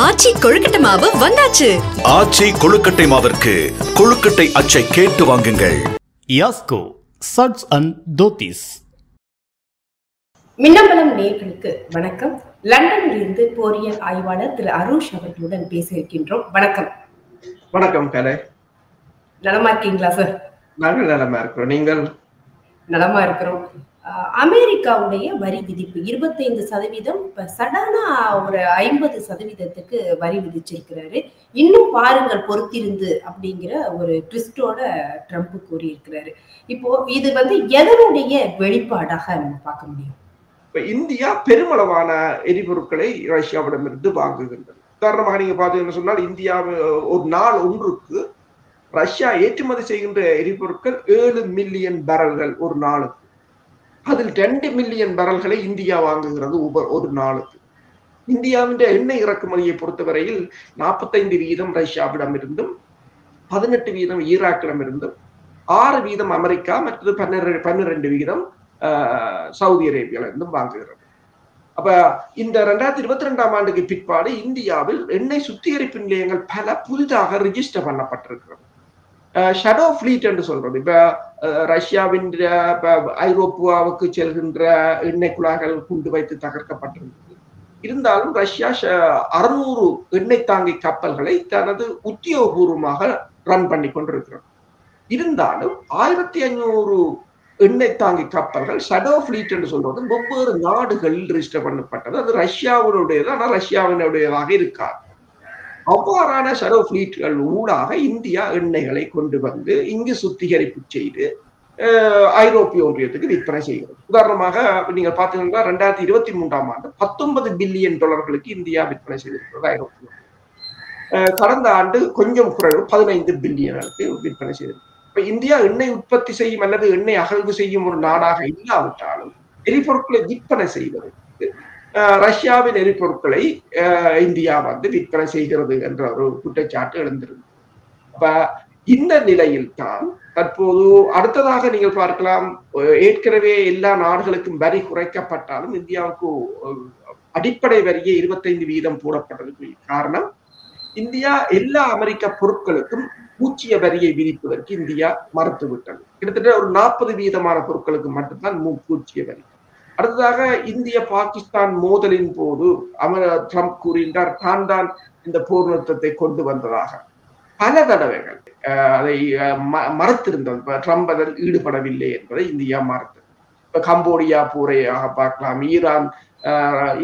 ஆச்சி கொழுக்கட்டை மாவு வந்தாச்சு. ஆச்சி கொழுக்கட்டை மாவிற்கு கொழுக்கட்டை அச்சை கேட்டு வாங்குங்கள். யாஸ்கோ சட்ஸ் அண்ட் தோத்திஸ். மின்னம்பலம் நேயர்களுக்கு வணக்கம். லண்டனில் இருந்து போரியல் ஆய்வாளர் திரு அருஷ் அவர்களுடன் பேச இருக்கின்றோம். வணக்கம். வணக்கம் கலை. நலமா இருக்கீங்களா சார்? நாங்கள் நலமா இருக்கிறோம். நீங்கள்? நலமா இருக்கிறோம். அமெரிக்காவுடைய வரி விதிப்பு 25% இப்ப சடனா ஒரு 50% வரி விதிச்சிருக்கிறாரு. இன்னும் பாருங்கள் பொறுத்திருந்து அப்படிங்கிற ஒரு ட்விஸ்டோட ட்ரம்ப் கூறியிருக்கிறாரு. இப்போ இது எதனுடைய வெளிப்பாடாக நம்ம பார்க்க முடியும்? இப்ப இந்தியா பெருமளவான எரிபொருட்களை ரஷ்யாவிடமிருந்து வாங்குகின்றது. உதாரணமாக நீங்க பார்த்தீங்கன்னு சொன்னால், இந்தியா ஒரு நாள் ஒன்றுக்கு ரஷ்யா ஏற்றுமதி செய்கின்ற எரிபொருட்கள் 7 மில்லியன் பேரல்கள் ஒரு நாளுக்கு. அதில் 2 மில்லியன் பேரல்களை இந்தியா வாங்குகிறது ஒரு நாளுக்கு. இந்தியாவின் எண்ணெய் இறக்குமதியை பொறுத்தவரையில் 45% ரஷ்யாவிடமிருந்தும், 18% ஈராக்கிடமிருந்தும், 6% அமெரிக்கா மற்றும் 12% சவுதி அரேபியாவிலிருந்தும் வாங்குகிறது. அப்ப இந்த 2022ஆம் ஆண்டுக்கு பிற்பாடு இந்தியாவில் எண்ணெய் சுத்திகரிப்பு நிலையங்கள் பல புதிதாக ரிஜிஸ்டர் பண்ணப்பட்டிருக்கிறது. ஷடோ ஃபிளீட் என்று சொல்றது. இப்ப ரஷ்யாவின் ஐரோப்பாவுக்கு செல்கின்ற எண்ணெய் குழாய்கள் குண்டு வைத்து தகர்க்கப்பட்டிருந்தது. இருந்தாலும் ரஷ்யா 600 எண்ணெய் தாங்கி கப்பல்களை தனது உத்தியோகபூர்வமாக ரன் பண்ணி கொண்டிருக்கிறது. இருந்தாலும் 1500 எண்ணெய் தாங்கி கப்பல்கள் ஷடோ ஃபிளீட் என்று சொல்றது வெவ்வேறு நாடுகளில் ரிஜிஸ்டர் பண்ணப்பட்டது. அது ரஷ்யாவினுடையது, ஆனால் ரஷ்யாவினுடையதாக இருக்காது. அவ்வாறான ஷடோ ஃபிளீட்கள் ஊடாக இந்தியா எண்ணெய்களை கொண்டு வந்து இங்கு சுத்திகரிப்பு செய்து ஐரோப்பிய ஒன்றியத்துக்கு விற்பனை செய்கிறது. உதாரணமாக நீங்கள் பார்த்தீங்கன்னா 2023ஆம் ஆண்டு $19 பில்லியன் இந்தியா விற்பனை செய்திருக்கிறது ஐரோப்பிய. கடந்த ஆண்டு கொஞ்சம் குறைவு 15 பில்லியனுக்கு விற்பனை செய்திருக்கிறது. இப்ப இந்தியா எண்ணெய் உற்பத்தி செய்யும் அல்லது எண்ணெய் அகழ்வு செய்யும் ஒரு நாடாக இல்லாவிட்டாலும் எரிபொருட்களை விற்பனை செய்வதற்கு ரஷ்யாவின் எரிபொருட்களை இந்தியா விற்பனை செய்கிறது என்ற ஒரு குற்றச்சாட்டு எழுந்திருந்தது. அப்ப இந்த நிலையில் தான் தற்போது அடுத்ததாக நீங்கள் பார்க்கலாம், ஏற்கனவே எல்லா நாடுகளுக்கும் வரி குறைக்கப்பட்டாலும் இந்தியாவுக்கு அடிப்படை வரியை 25% போடப்பட்டதுக்கு காரணம், இந்தியா எல்லா அமெரிக்க பொருட்களுக்கும் பூச்சிய வரியை விதிப்பதற்கு இந்தியா மறுத்துவிட்டது. கிட்டத்தட்ட ஒரு 40% பொருட்களுக்கு மட்டும்தான் பூச்சிய வரி. அடுத்ததாக இந்திய பாகிஸ்தான் மோதலின் போது ட்ரம்ப் கூறுகின்றார் தான் இந்த போர் நிறுத்தத்தை கொண்டு வந்ததாக. பல தடவைகள் அதை மறுத்திருந்தது. ட்ரம்ப் அதில் ஈடுபடவில்லை என்பதை இந்தியா மறுத்தது. இப்ப கம்போடியா போரையாக பார்க்கலாம், ஈரான்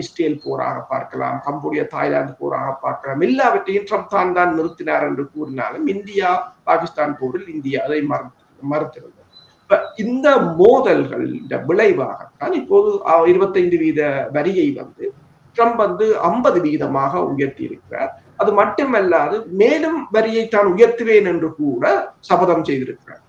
இஸ்ரேல் போராக பார்க்கலாம், கம்போடியா தாய்லாந்து போராக பார்க்கலாம். எல்லாவற்றையும் ட்ரம்ப் தான் நிறுத்தினார் என்று கூறினாலும் இந்தியா பாகிஸ்தான் போரில் இந்தியா அதை மறுத்திருந்தது. இந்த மோதல்கள் விளைவாகத்தான் இப்போது 25% வரியை ட்ரம்ப் 50% உயர்த்தி இருக்கிறார். அது மட்டுமல்லாது மேலும் வரியை தான் உயர்த்துவேன் என்று கூட சபதம் செய்திருக்கிறார்.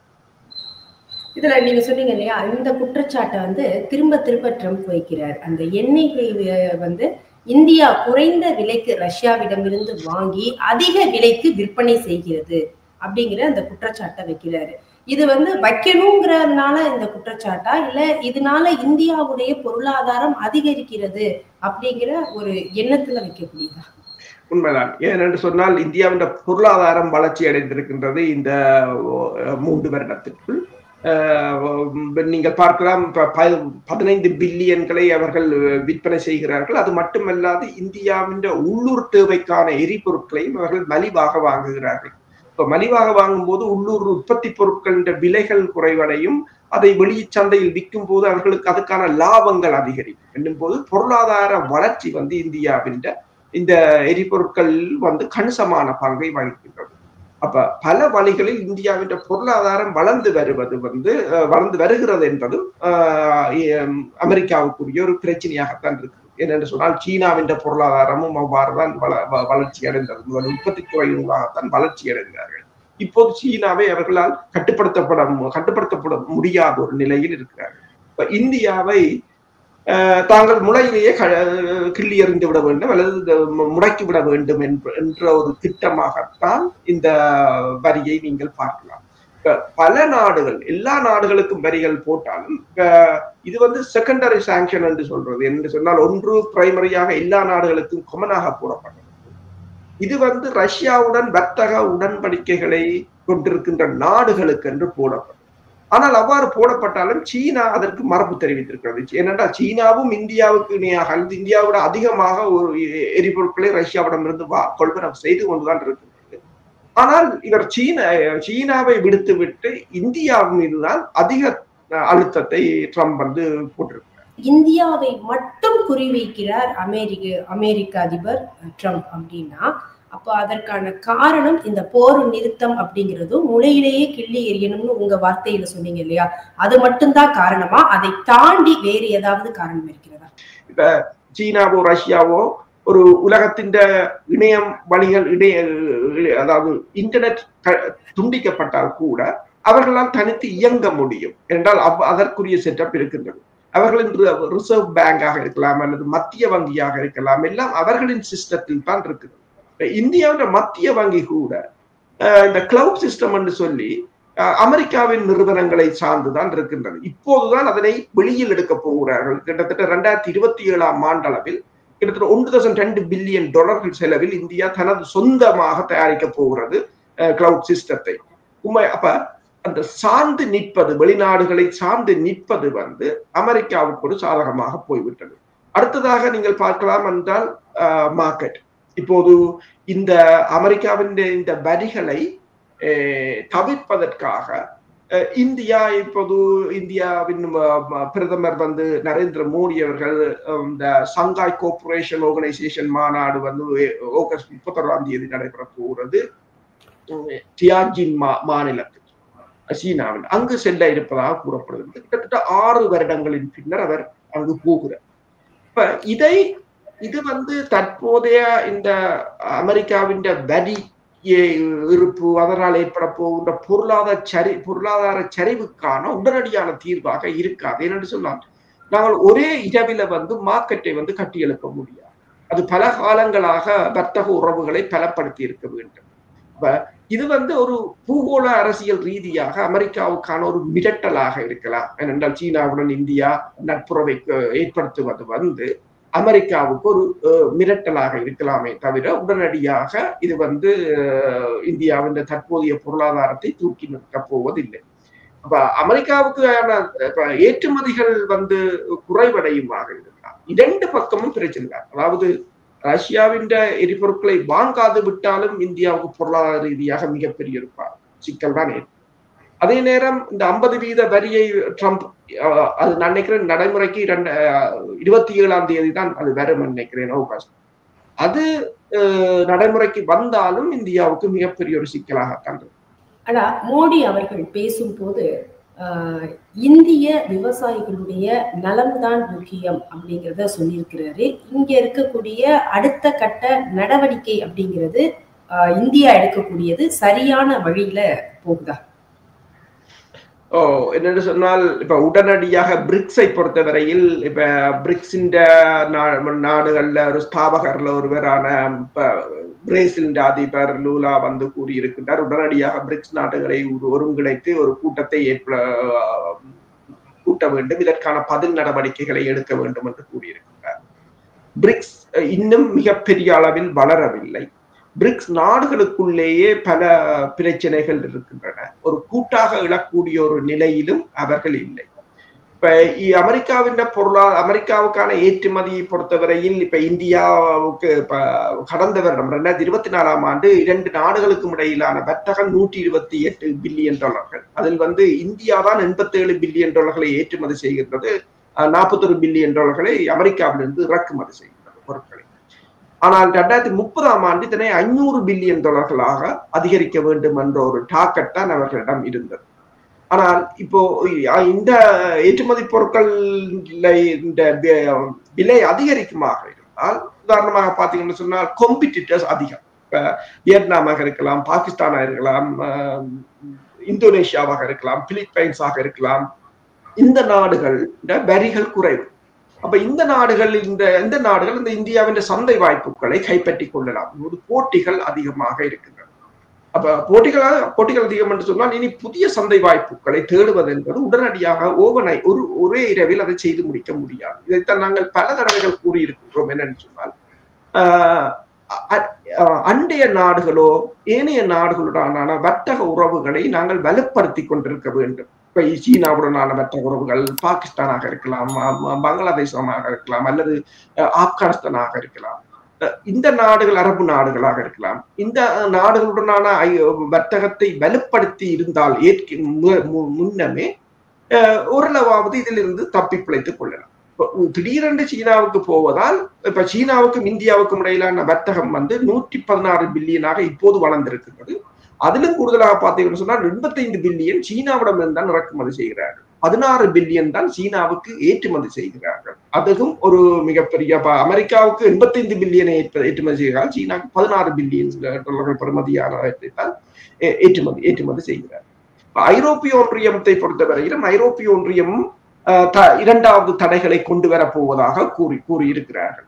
இதுல நீங்க சொன்னீங்க இல்லையா, இந்த குற்றச்சாட்டை திரும்ப திரும்ப ட்ரம்ப் வைக்கிறார். அந்த எண்ணெய்களை இந்தியா குறைந்த விலைக்கு ரஷ்யாவிடமிருந்து வாங்கி அதிக விலைக்கு விற்பனை செய்கிறது அப்படிங்கிற அந்த குற்றச்சாட்டை வைக்கிறாரு. இது வைக்கணுங்கிறதுனால இந்த குற்றச்சாட்டா, இல்ல இதனால இந்தியாவுடைய பொருளாதாரம் அதிகரிக்கிறது அப்படிங்கிற ஒரு எண்ணத்துல வைக்கக்கூடியதா? உண்மைதான். ஏனென்று சொன்னால் இந்தியாவின் பொருளாதாரம் வளர்ச்சி அடைந்திருக்கின்றது இந்த 3 வருடத்திற்குள். நீங்கள் பார்க்கலாம், 15 பில்லியன்களை அவர்கள் விற்பனை செய்கிறார்கள். அது மட்டுமல்லாது இந்தியாவின் உள்ளூர் தேவைக்கான எரிபொருட்களையும் அவர்கள் மலிவாக வாங்குகிறார்கள். இப்ப மலிவாக வாங்கும் போது உள்ளூர் உற்பத்தி பொருட்களின் விலைகள் குறைவடையும். அதை வெளி சந்தையில் விற்கும் போது அவர்களுக்கு அதுக்கான லாபங்கள் அதிகரிக்கும் என்னும் போது பொருளாதார வளர்ச்சி இந்தியாவின் இந்த எரிபொருட்கள் கணிசமான பங்கை வகிக்கின்றது. அப்ப பல வழிகளில் இந்தியாவின் பொருளாதாரம் வளர்ந்து வருகிறது என்பதும் அமெரிக்காவுக்குரிய ஒரு பிரச்சனையாகத்தான் இருக்கு. ஏனென்று சொன்னால் சீனாவின் பொருளாதாரமும் அவ்வாறுதான் வளர்ச்சி அடைந்தது. முதல் உற்பத்தி துறையினராகத்தான் வளர்ச்சி அடைந்தார்கள். இப்போது சீனாவை அவர்களால் கட்டுப்படுத்தப்பட முடியாத ஒரு நிலையில் இருக்கிறார்கள். இப்ப இந்தியாவை தாங்கள் முளையிலேயே கிள்ளி எறிந்து விட வேண்டும் அல்லது முடக்கி விட வேண்டும் என்ற ஒரு திட்டமாகத்தான் இந்த வரியை நீங்கள் பார்க்கலாம். பல நாடுகள், எல்லா நாடுகளுக்கும் வரிகள் போட்டாலும் இது செகண்டரி சாங்ஷன் என்று சொல்றது. என்று சொன்னால் ஒன்று பிரைமரியாக எல்லா நாடுகளுக்கும் கொமனாக போடப்பட்டது. இது வந்து ரஷ்யாவுடன் வர்த்தக உடன்படிக்கைகளை கொண்டிருக்கின்ற நாடுகளுக்கு என்று போடப்படும். ஆனால் அவ்வாறு போடப்பட்டாலும் சீனா அதற்கு மறுப்பு தெரிவித்திருக்கிறது. ஏனென்றால் சீனாவும் இந்தியாவுக்கு இணையாக அல்லது இந்தியாவோட அதிகமாக ஒரு எரிபொருட்களை ரஷ்யாவிடமிருந்து கொள்வனவு செய்து கொண்டுதான் இருக்கிறது. ஆனால் இவர் சீனாவை விடுத்துவிட்டு இந்தியாவின் மீதுதான் அதிக அழுத்தத்தை ட்ரம்ப் வந்து போட்டிருக்கிறார். இந்தியாவை மட்டும் குறிவைக்கிறார் அமெரிக்க அதிபர் ட்ரம்ப் அப்படின்னா, அப்ப அதற்கான காரணம் இந்த போர் நிறுத்தம் அப்படிங்கிறது முளையிலேயே கிள்ளி எறியணும்னு உங்க வார்த்தையில சொன்னீங்க இல்லையா? அது மட்டும்தான் காரணமா? அதை தாண்டி வேறு ஏதாவது காரணம் இருக்கிறதா? இப்ப சீனாவோ ரஷ்யாவோ ஒரு உலகத்தின் இணையம் வழிகள் அதாவது இன்டர்நெட் துண்டிக்கப்பட்டால் கூட அவர்களால் தனித்து இயங்க முடியும் என்றால் அதற்குரிய செட்டப் இருக்கின்றது. அவர்களின் ரிசர்வ் பேங்காக இருக்கலாம் அல்லது மத்திய வங்கியாக இருக்கலாம், எல்லாம் அவர்களின் சிஸ்டத்தில் தான் இருக்குது. இந்தியாவின் மத்திய வங்கி கூட இந்த கிளவுட் சிஸ்டம் என்று சொல்லி அமெரிக்காவின் நிறுவனங்களை சார்ந்துதான் இருக்கின்றது. இப்போதுதான் அதனை வெளியில் எடுக்க போகிறார்கள். கிட்டத்தட்ட 2027 ஆண்டளவில் கிட்டத்தட்ட $1.2 பில்லியன் செலவில் இந்தியா தனது சொந்தமாக தயாரிக்க போகிறது கிளவுட் சிஸ்டத்தை. அப்ப அந்த சார்ந்து நிற்பது, வெளிநாடுகளை சார்ந்து நிற்பது வந்து அமெரிக்காவுக்கு ஒரு சாதகமாக போய்விட்டது. அடுத்ததாக நீங்கள் பார்க்கலாம் என்றால் மார்க்கெட். இப்போது இந்த அமெரிக்காவின் இந்த வரிகளை தவிர்ப்பதற்காக இந்தியாவின் பிரதமர் வந்து நரேந்திர மோடி அவர்கள் இந்த சங்காய் கோஆபரேஷன் ஆர்கனைசேஷன் மாநாடு வந்து ஆகஸ்ட் 31 நடைபெற போகிறது டியான்ஜின் மாநிலத்தில் சீனாவில். அங்கு செல்ல இருப்பதாக கூறப்படுகிறது. கிட்டத்தட்ட 6 வருடங்களின் பின்னர் அவர் அங்கு போகிறார். இப்ப இது வந்து தற்போதைய இந்த அமெரிக்காவின் வரி இருப்பு, அதனால் ஏற்பட போகின்ற பொருளாதார சரிவுக்கான உடனடியான தீர்வாக இருக்காது. ஏனென்று சொன்னால் நாங்கள் ஒரே இரவில வந்து மார்க்கெட்டை வந்து கட்டியெழுப்ப முடியாது. அது பல காலங்களாக வர்த்தக உறவுகளை பலப்படுத்தி இருக்க வேண்டும். இது வந்து ஒரு பூகோள அரசியல் ரீதியாக அமெரிக்காவுக்கான ஒரு மிரட்டலாக இருக்கலாம். ஏனென்றால் சீனாவுடன் இந்தியா நட்புறவை ஏற்படுத்துவது வந்து அமெரிக்காவுக்கு ஒரு மிரட்டலாக இருக்கலாமே தவிர உடனடியாக இது வந்து இந்தியாவின் தற்போதைய பொருளாதாரத்தை தூக்கி நிற்கப் போவதில்லை. அப்ப அமெரிக்காவுக்கான ஏற்றுமதிகள் வந்து குறைவடையுமாக இருந்தால் 2 பக்கமும் பிரச்சனை. அதாவது ரஷ்யாவின் எரிபொருட்களை வாங்காது விட்டாலும் இந்தியாவுக்கு பொருளாதார ரீதியாக மிகப்பெரிய சிக்கல் தான் ஏற்படும். அதே நேரம் இந்த 50% வரியை ட்ரம்ப் அது நான் நினைக்கிறேன் நடைமுறைக்கு 27 தான் அது வரும் நினைக்கிறேன் ஆகஸ்ட். அது நடைமுறைக்கு வந்தாலும் இந்தியாவுக்கு மிகப்பெரிய ஒரு சிக்கலாகத்தான் இருக்கு. ஆனா மோடி அவர்கள் பேசும்போது இந்திய விவசாயிகளுடைய நலம்தான் முக்கியம் அப்படிங்கிறத சொல்லியிருக்கிறாரு. இங்க இருக்கக்கூடிய அடுத்த கட்ட நடவடிக்கை அப்படிங்கிறது இந்தியா எடுக்கக்கூடியது சரியான வழியில போகுதா? என்னென்னு சொன்னால் இப்ப உடனடியாக பிரிக்ஸை பொறுத்தவரையில் இப்ப பிரிக்ஸின் நாடுகள்ல ஒரு ஸ்தாபகர்ல ஒருவரான பிரேசில் அதிபர் லூலா வந்து கூறியிருக்கின்றார். உடனடியாக பிரிக்ஸ் நாடுகளை ஒருங்கிணைத்து ஒரு கூட்டத்தை கூட்ட வேண்டும், இதற்கான பதில் நடவடிக்கைகளை எடுக்க வேண்டும் என்று கூறியிருக்கின்றார். பிரிக்ஸ் இன்னும் மிகப்பெரிய அளவில் வளரவில்லை. பிரிக்ஸ் நாடுகளுக்குள்ளேயே பல பிரச்சனைகள் இருக்கின்றன. ஒரு கூட்டாக எழக்கூடிய ஒரு நிலையிலும் அவர்கள் இல்லை. இப்ப அமெரிக்காவுக்கான ஏற்றுமதியை பொறுத்தவரையில் இப்ப இந்தியாவுக்கு கடந்த வருடம் 2024 ஆண்டு 2 நாடுகளுக்கும் இடையிலான வர்த்தகம் $128 பில்லியன். அதில் வந்து இந்தியா தான் $87 பில்லியன் ஏற்றுமதி செய்கின்றது, $41 பில்லியன் அமெரிக்காவிலிருந்து இறக்குமதி செய்கின்றது பொருட்களை. ஆனால் 2030 ஆண்டு இதனை $500 பில்லியன் அதிகரிக்க வேண்டும் என்ற ஒரு டார்கெட் தான் அவர்களிடம் இருந்தது. ஆனால் இப்போ இந்த ஏற்றுமதி பொருட்கள் இந்த விலை அதிகரிக்குமாக இருந்தால், உதாரணமாக பார்த்தீங்கன்னு சொன்னால் காம்படிட்டர்ஸ் அதிகம். இப்ப வியட்நாமாக இருக்கலாம், பாகிஸ்தானாக இருக்கலாம், இந்தோனேஷியாவாக இருக்கலாம், பிலிப்பைன்ஸாக இருக்கலாம். இந்த நாடுகள் வரிகள் குறைவு. அப்ப இந்த நாடுகள் இந்த இந்தியாவின் சந்தை வாய்ப்புகளை கைப்பற்றி கொள்ளலாம். போட்டிகள் அதிகமாக இருக்கின்றன. அப்ப போட்டிகள் அதிகம் என்று சொன்னால் இனி புதிய சந்தை வாய்ப்புகளை தேடுவது என்பது உடனடியாக ஒரே இரவில் அதை செய்து முடிக்க முடியாது. இதைத்தான் நாங்கள் பல தடவைகள் கூறியிருக்கின்றோம். என்னன்னு சொன்னால் அண்டைய நாடுகளோ ஏனைய நாடுகளுடனான வர்த்தக உறவுகளை நாங்கள் வலுப்படுத்தி கொண்டிருக்க வேண்டும். இப்ப சீனாவுடனான வர்த்தக உறவுகள் பாகிஸ்தானாக இருக்கலாம், பங்களாதேசமாக இருக்கலாம், அல்லது ஆப்கானிஸ்தானாக இருக்கலாம், இந்த நாடுகள் அரபு நாடுகளாக இருக்கலாம். இந்த நாடுகளுடனான வர்த்தகத்தை வலுப்படுத்தி இருந்தால் முன்னமே ஓரளவாவது இதிலிருந்து தப்பி பிழைத்துக் கொள்ளலாம். திடீரென்று சீனாவுக்கு போவதால் இப்ப சீனாவுக்கும் இந்தியாவுக்கும் இடையிலான வர்த்தகம் 116 பில்லியனாக இப்போது வளர்ந்திருக்கிறது. அதிலும் கூடுதலாக பார்த்தீங்கன்னு சொன்னால் 85 பில்லியன் சீனாவிடம் தான் இறக்குமதி செய்கிறார்கள், 16 பில்லியன் தான் சீனாவுக்கு ஏற்றுமதி செய்கிறார்கள். அதுவும் ஒரு மிகப்பெரிய அமெரிக்காவுக்கு 85 பில்லியனை ஏற்றுமதி செய்கிறார்கள், சீனாவுக்கு 16 பில்லியன் டாலர்கள் பெறுமதியானவற்றை தான் ஏற்றுமதி செய்கிறார்கள். ஐரோப்பிய ஒன்றியத்தை பொறுத்தவரையிலும் ஐரோப்பிய ஒன்றியம் இரண்டாவது தடைகளை கொண்டு வரப்போவதாக கூறியிருக்கிறார்கள்.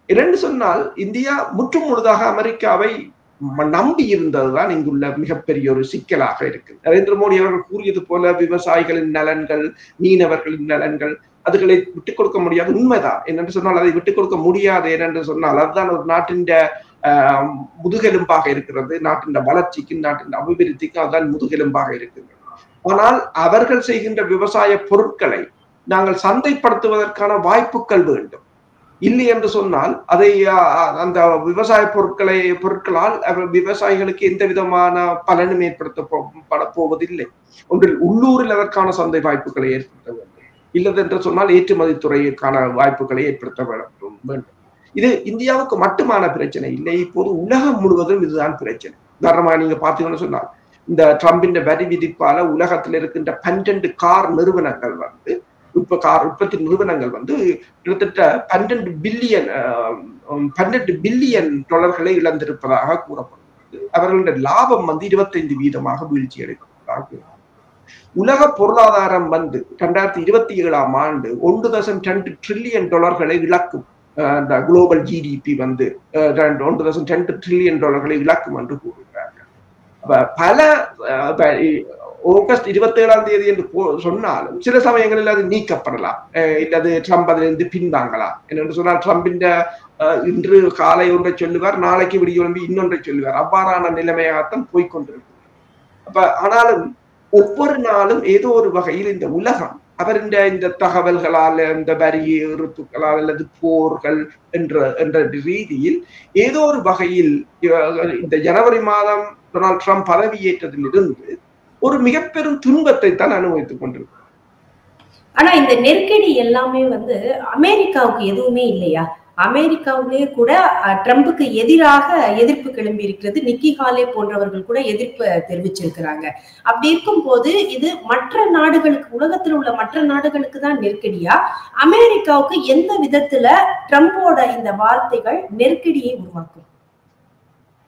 இரண்டு சொன்னால் இந்தியா முற்றும் முழுதாக அமெரிக்காவை நம்பி இருந்ததுதான் இங்குள்ள மிகப்பெரிய ஒரு சிக்கலாக இருக்கு. நரேந்திர மோடி அவர்கள் கூறியது போல விவசாயிகளின் நலன்கள், மீனவர்களின் நலன்கள், அதுகளை விட்டுக் கொடுக்க முடியாது. உண்மைதான். என்னென்று சொன்னால் அதை விட்டுக் கொடுக்க முடியாது. என்னென்று சொன்னால் அதுதான் ஒரு நாட்டின் முதுகெலும்பாக இருக்கிறது. நாட்டின் வளர்ச்சிக்கும் நாட்டின் அபிவிருத்திக்கும் அதுதான் முதுகெலும்பாக இருக்கிறது. ஆனால் அவர்கள் செய்கின்ற விவசாய பொருட்களை நாங்கள் சந்தைப்படுத்துவதற்கான வாய்ப்புகள் வேண்டும். இல்லை என்று சொன்னால் அதை அந்த விவசாய பொருட்களால் விவசாயிகளுக்கு எந்த விதமான பலனும் ஏற்படுத்தப்பட போவதில்லை. ஒன்றில் உள்ளூரில் அதற்கான சந்தை வாய்ப்புகளை ஏற்படுத்த வேண்டும். இல்லது என்று சொன்னால் ஏற்றுமதி துறைக்கான வாய்ப்புகளை ஏற்படுத்த வேண்டும். இது இந்தியாவுக்கு மட்டுமான பிரச்சனை இல்லை, இப்போது உலகம் முழுவதும் இதுதான் பிரச்சனை. உதாரணமாக நீங்க பார்த்தீங்கன்னு சொன்னால் இந்த ட்ரம்பின் வரி விதிப்பால உலகத்தில் இருக்கின்ற 12 கார் நிறுவனங்கள் உற்பத்தி நிறுவனங்கள் கிட்டத்தட்ட 12 பில்லியன் டாலர்களை இழந்திருப்பதாக கூறப்படுகிறது. அவர்களுடைய லாபம் 25% வீழ்ச்சி அடைந்ததாக. உலக பொருளாதாரம் 2027ஆம் ஆண்டு 1.2 ட்ரில்லியன் டாலர்களை இழக்கும். இந்த குளோபல் ஜிடிபி 1.2 ட்ரில்லியன் டாலர்களை இழக்கும் என்று கூறுகிறார்கள். பல ஆகஸ்ட் 27ஆம் தேதி என்று சொன்னாலும் சில சமயங்களில் அது நீக்கப்படலாம், இல்லது ட்ரம்ப் அதிலிருந்து பின்வாங்கலாம். என்று சொன்னால் ட்ரம்பின் இன்று காலை ஒன்றை சொல்லுவார், நாளைக்கு விடிய இன்னொன்றை சொல்லுவார். அவ்வாறான நிலைமையாகத்தான் போய்கொண்டிருக்கு. ஆனாலும் ஒவ்வொரு நாளும் ஏதோ ஒரு வகையில் இந்த உலகம் அவரின் இந்த தகவல்களால், இந்த வரி இருப்புகளால் அல்லது போர்கள் என்ற ரீதியில் ஏதோ ஒரு வகையில் இந்த ஜனவரி மாதம் டொனால்ட் ட்ரம்ப் பதவியேற்றதிலிருந்து ஒரு மிக பெரும் துன்பத்தை தான் அனுபவித்துக் கொண்டிருக்கிறார். ஆனா இந்த நெருக்கடி எல்லாமே அமெரிக்காவுக்கு எதுவுமே இல்லையா? அமெரிக்காவிலேயே கூட ட்ரம்புக்கு எதிராக எதிர்ப்பு கிளம்பி இருக்கிறது. நிக்கி ஹாலே போன்றவர்கள் கூட எதிர்ப்பு தெரிவிச்சிருக்கிறாங்க. அப்படி இருக்கும் போது இது மற்ற நாடுகளுக்கு, உலகத்தில் உள்ள மற்ற நாடுகளுக்கு தான் நெருக்கடியா? அமெரிக்காவுக்கு எந்த விதத்துல ட்ரம்போட இந்த வார்த்தைகள் நெருக்கடியை உருவாக்கும்?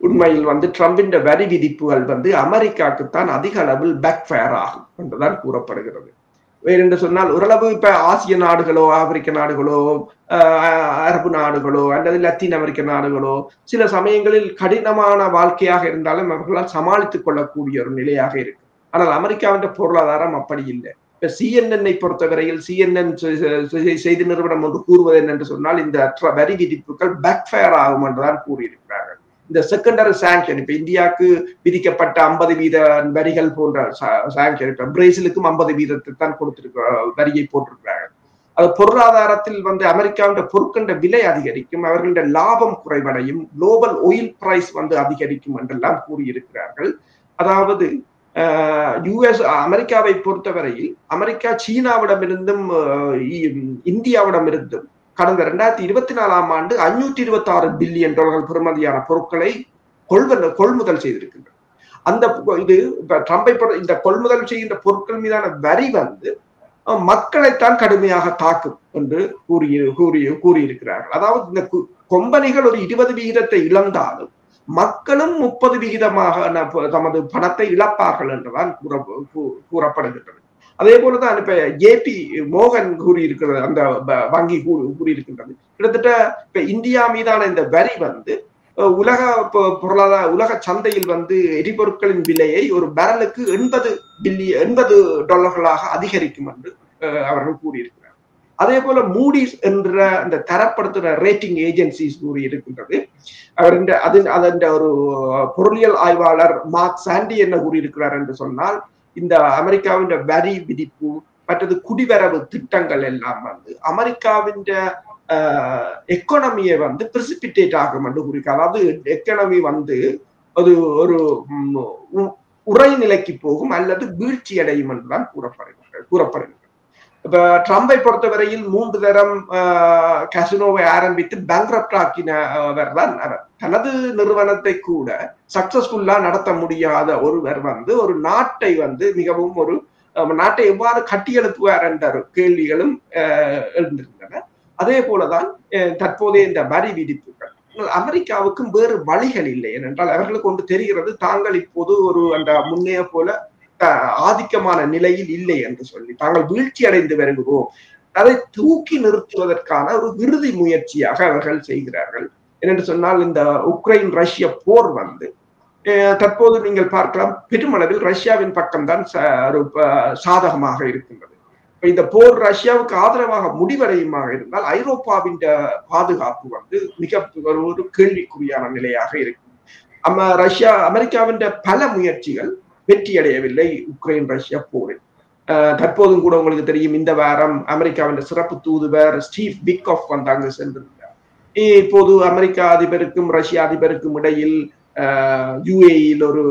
உண்மையில் ட்ரம்பின் வரி விதிப்புகள் அமெரிக்காவுக்குத்தான் அதிக அளவில் பேக்ஃபயர் ஆகும் என்றுதான் கூறப்படுகிறது. வேறென்று சொன்னால் ஓரளவு இப்ப ஆசிய நாடுகளோ, ஆப்பிரிக்க நாடுகளோ, அரபு நாடுகளோ அல்லது லத்தீன் அமெரிக்க நாடுகளோ சில சமயங்களில் கடினமான வாழ்க்கையாக இருந்தாலும் அவர்களால் சமாளித்துக் கொள்ளக்கூடிய ஒரு நிலையாக இருக்கு. ஆனால் அமெரிக்காவின் பொருளாதாரம் அப்படி இல்லை. இப்ப CNN பொறுத்தவரையில் CNN செய்தி நிறுவனம் ஒன்று கூறுவது என்னென்று சொன்னால் இந்த வரி விதிப்புகள் பேக்ஃபயர் ஆகும் என்றுதான் கூறியிருக்கிறார்கள். இந்த செகண்டரி சாங்ஷன், இப்ப இந்தியாவுக்கு விதிக்கப்பட்ட 50% வரிகள் போன்ற சாங்ஷன், இப்ப பிரேசிலுக்கும் 50% தான் வரியை போட்டிருக்கிறார்கள். அது பொருளாதாரத்தில் அமெரிக்காவின் பொருட்களின் விலை அதிகரிக்கும், அவர்களுடைய லாபம் குறைவடையும், குளோபல் ஆயில் பிரைஸ் அதிகரிக்கும் என்றெல்லாம் கூறியிருக்கிறார்கள். அதாவது அமெரிக்காவை பொறுத்தவரையில் அமெரிக்கா சீனாவிடமிருந்தும் இந்தியாவிடமிருந்தும் கடந்த 2024ஆம் ஆண்டு 526 பில்லியன் டாலர்கள் பெறுமதியான பொருட்களை கொள்முதல் செய்திருக்கின்றன. அந்த இது ட்ரம்பை இந்த கொள்முதல் செய்கின்ற பொருட்கள் மீதான வரி மக்களைத்தான் கடுமையாக தாக்கும் என்று கூறியிருக்கிறார்கள். அதாவது இந்த கம்பெனிகள் ஒரு 20% இழந்தாலும் மக்களும் 30% தமது பணத்தை இழப்பார்கள் என்றுதான் கூறப்படுகின்றது. அதே போலதான் இப்ப JP மோகன் கூறியிருக்கிறது, அந்த வங்கி கூறியிருக்கின்றது. கிட்டத்தட்ட இப்ப இந்தியா மீதான இந்த வரி உலக பொருளாதார உலக சந்தையில் எரிபொருட்களின் விலையை ஒரு பேரலுக்கு $80 டாலர்களாக அதிகரிக்கும் என்று அவர்கள் கூறியிருக்கிறார். அதே போல மூடிஸ் என்ற அந்த தரப்படுத்துகிற ரேட்டிங் ஏஜென்சிஸ் கூறி இருக்கின்றது. அதன் ஒரு பொருளியல் ஆய்வாளர் மார்க் சாண்டி என்ன கூறியிருக்கிறார் என்று சொன்னால், இந்த அமெரிக்காவின் வரி விதிப்பு மற்றது குடிவரவு திட்டங்கள் எல்லாம் அமெரிக்காவின் எக்கானமியை பிரிசிபிடேட் ஆகும் என்று கூறியிருக்கார். அதாவது எக்கானமி அது ஒரு உரைநிலைக்கு போகும் அல்லது வீழ்ச்சி அடையும் என்றுதான் கூறப்படுகிறது. இப்ப ட்ரம்பை பொறுத்தவரையில் 3 தரம் கசினோவை ஆரம்பித்து பேங்க்ரப்ட் ஆக்கினவர் தான் அவர். தனது நிறுவனத்தை கூட சக்சஸ்ஃபுல்லா நடத்த முடியாத ஒருவர் ஒரு நாட்டை மிகவும் ஒரு நாட்டை எவ்வாறு கட்டியெழுப்புவார் என்ற கேள்விகளும் எழுந்திருந்தன. அதே போலதான் தற்போதைய இந்த வரி விதிப்புகள். அமெரிக்காவுக்கும் வேறு வழிகள் இல்லை. ஏனென்றால் அவர்களுக்கு ஒன்று தெரிகிறது, தாங்கள் இப்போது ஒரு அந்த முன்னைய போல ஆதிக்கமான நிலையில் இல்லை என்று சொல்லி தாங்கள் வீழ்ச்சி அடைந்து வருகிறோம். அதை தூக்கி நிறுத்துவதற்கான ஒரு இறுதி முயற்சியாக அவர்கள் செய்கிறார்கள். என்று சொன்னால், இந்த உக்ரைன் ரஷ்ய போர் தற்போது நீங்கள் பார்க்கலாம், பெருமளவில் ரஷ்யாவின் பக்கம்தான் சாதகமாக இருக்கின்றது. இந்த போர் ரஷ்யாவுக்கு ஆதரவாக முடிவடையுமாக இருந்தால் ஐரோப்பாவின் பாதுகாப்பு மிக ஒரு கேள்விக்குறியான நிலையாக இருக்கும். அமெரிக்காவின் பல முயற்சிகள் வெற்றியடையவில்லை உக்ரைன் ரஷ்யா போரில். தற்போதும் கூட உங்களுக்கு தெரியும், இந்த வாரம் அமெரிக்காவின் சிறப்பு தூதுவர் ஸ்டீவ் விட்காஃப் அங்கு சென்றிருந்தார். இப்போது அமெரிக்கா அதிபருக்கும் ரஷ்ய அதிபருக்கும் இடையில் யுஏஇயில் ஒரு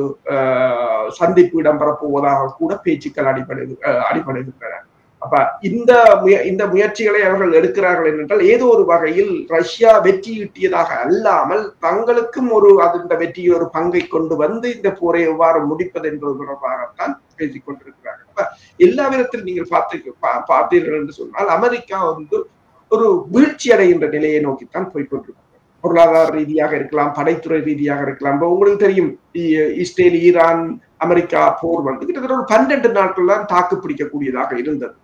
சந்திப்பு இடம்பெறப் போவதாக கூட பேச்சுக்கள் அடிபடுகின்றன. அப்ப இந்த முயற்சிகளை அவர்கள் எடுக்கிறார்கள் என்றால் ஏதோ ஒரு வகையில் ரஷ்யா வெற்றி ஈட்டியதாக அல்லாமல் தங்களுக்கும் அந்த வெற்றியை ஒரு பங்கை கொண்டு இந்த போரை எவ்வாறு முடிப்பது என்பது தொடர்பாகத்தான் பேசிக் கொண்டிருக்கிறார்கள். அப்ப எல்லா விதத்தில் நீங்கள் பார்த்தீர்கள் என்று சொன்னால் அமெரிக்கா ஒரு வீழ்ச்சி அடைகின்ற நிலையை நோக்கித்தான் போய்கொண்டிருக்கிறது. பொருளாதார ரீதியாக இருக்கலாம், படைத்துறை ரீதியாக இருக்கலாம். இப்போ உங்களுக்கு தெரியும், இஸ்ரேல் ஈரான் அமெரிக்கா போர் கிட்டத்தட்ட ஒரு 12 நாட்கள் தான் தாக்கு பிடிக்கக்கூடியதாக இருந்தது.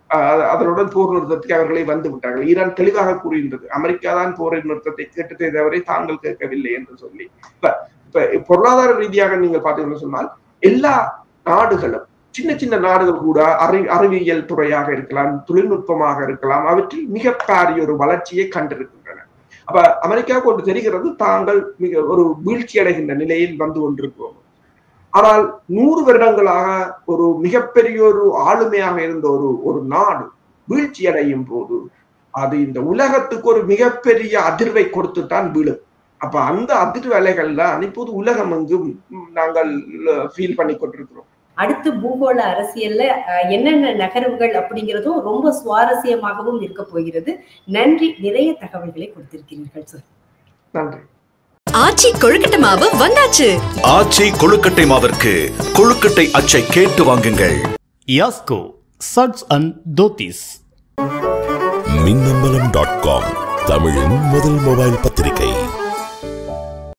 அதனுடன் போர் நிறுத்தத்துக்கு அவர்களே வந்து விட்டார்கள். ஈரான் தெளிவாக கூறியிருந்தது, அமெரிக்கா தான் போர் நிறுத்தத்தை கேட்டதை தவிர தாங்கள் கேட்கவில்லை என்று சொல்லி. இப்ப பொருளாதார ரீதியாக நீங்கள் பார்த்தீங்கன்னு சொன்னால் எல்லா நாடுகளும், சின்ன சின்ன நாடுகள் கூட அறிவியல் துறையாக இருக்கலாம், தொழில்நுட்பமாக இருக்கலாம், அவற்றில் மிக பாரிய ஒரு வளர்ச்சியை கண்டிருக்கின்றன. அப்ப அமெரிக்காவுக்கு ஒன்று தெரிகிறது, தாங்கள் மிக ஒரு வீழ்ச்சி அடைகின்ற நிலையில் கொண்டிருக்கிறோம். ஆனால் 100 வருடங்களாக ஒரு மிகப்பெரிய ஒரு ஆளுமையாக இருந்த ஒரு நாடு வீழ்ச்சி அடையும் போது அது இந்த உலகத்துக்கு ஒரு மிகப்பெரிய அதிர்வை கொடுத்துத்தான் வீழும். அப்ப அந்த அதிர்வு அலைகள் தான் இப்போது உலகம் எங்கும் நாங்கள் ஃபீல் பண்ணி கொண்டிருக்கிறோம். அடுத்து பூகோள அரசியல்ல என்னென்ன நகர்வுகள் அப்படிங்கிறதும் ரொம்ப சுவாரஸ்யமாகவும் இருக்க போகிறது. நன்றி, நிறைய தகவல்களை கொடுத்திருக்கிறீர்கள் சார். நன்றி. ஆச்சி கொழுக்கட்டை மாவு வந்தாச்சு. ஆச்சி கொழுக்கட்டை மாவிற்கு கொழுக்கட்டை அச்சை கேட்டு வாங்குங்கள். யாஸ்கோ சட்ஸ் அண்ட் தோத்திஸ். மின்னம்பலம்.com தமிழின் முதல் மொபைல் பத்திரிகை.